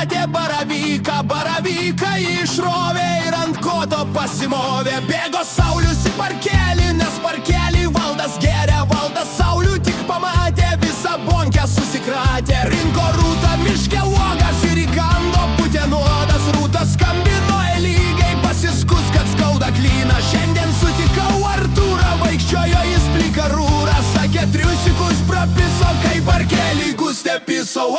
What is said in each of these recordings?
pamatė baravyką išrovė ir ant koto pasimovė. Bėgo Saulius į parkelį, nes parkelį Valdas geria. Valdas Saulių tik pamatė, visą bonkę susikratė. Rinko Rūta miške uogas ir įkando putenuodas. Rūta skambino Elygai, pasiskus, kad skauda klyną. Šiandien sutikau Artūrą, vaikščiojo jis plika rūrą. Sakė, triusikus prapiso, kai parkelį gustė piso.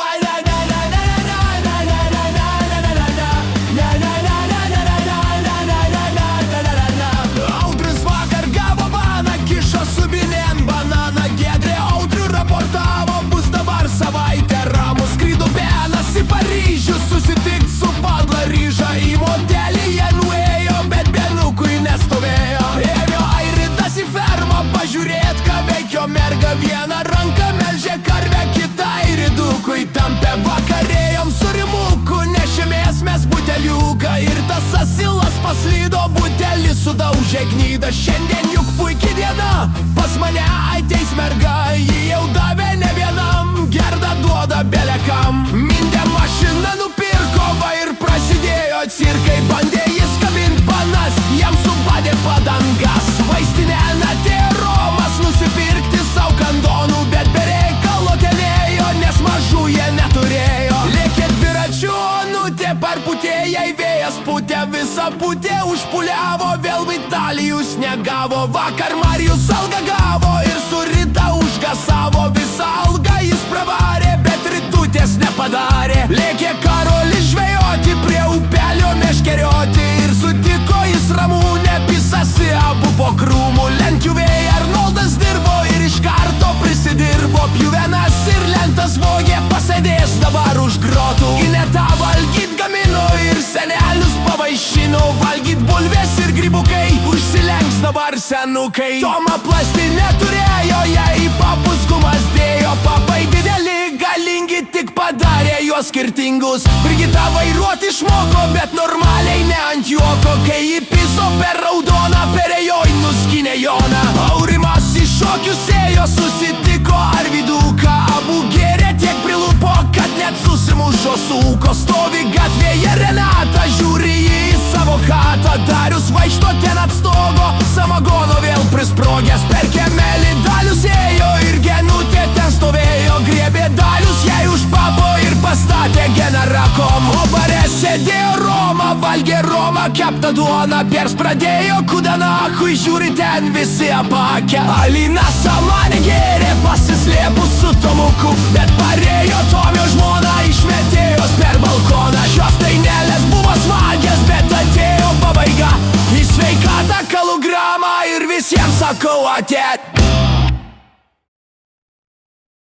Audrius vakar gavo baną, kišo subinėn bananą. Giedrė Audrių raportavo, bus dabar savaitę ramus. Skrydo Benas į Paryžių, susitikt su Padla ryža. Į motelį jie nuėjo, bet Benukui nestovėjo. Ėjo Airidas į fermą, pažiūrėt, ką veikio merga. Vieną ranką melžė karvę, kitą Airidukui tampė. Vakarėjom su Rimuku, nešėmės mes buteliuką. Ir tas asilas paslydo, butelį sudaužė gnydą. Šiandien juk puikiai diena, pas mane ateis merga. Ji jau davė ne vienam, gerda duoda belekam. Mindė mašiną nupirko, va ir prasidėjo cirkai. Bandė jis kabint panas, jam subadė padangas. Vaistinėn atėjo Romas nusipirkti sau kandonų, bet be reikalo tenėjo, nes mažų jie neturėjo. Lėkė dviračiu onutė, parputė jai vėjas putė. Visa putė užpuliavo, vėl Vitalijus negavo. Vakar Marijus algą gavo ir su Rita užgasavo. Visą algą jis pravarė, bet Ritutės nepadarė. Lėkė Karolis žvejoti, prie upelio meškerioti. Ir sutiko jis Ramūnę, pisasi abu po krūmų. Lentjuvėj Arnoldas dirbo ir iš karto prisidirbo. Pjuvenas ir lentas vogė, pasėdės dabar už grotų. Ineta valgyt gamino ir senelius pavaišino. Valgyt bulvės ir grybukai, užsilenks dabar senukai. Toma plastinė turėjo, jai į papus gumas dėjo. Papai dideli, galingi, tik padarė juos skirtingus. Brigita vairuot išmoko, bet normaliai ne ant juoko. Kai įpiso per raudoną, perėjoj nuskinė Joną. Aurimas iš šokius ėjo, susitiko Arviduką. Abu gėrė tiek prilupo, kad net susimušo sūko. Stovi gatvėje Renata, žiūri į savo chatą. Darius vaikšto ten ant stogo, samagono vėl prisprogęs. Per kiemelį Dalius ėjo ir Genutė ten stovėjo. Griebė Dalius jai už papo ir pastatė generakom. O bare sėdėjo Roma, valgė Roma, kepta duona. Pers pradėjo kudanachui, žiūri ten visi apakę. Alina samanė gėrė, pasislėpus su Tomuku, bet parėjo Tomio žmona, išmetė jos per balkoną. Šios dainelės buvo smagės, bet atėjo pabaiga. Į sveikatą kalugramą ir visiems sakau ate.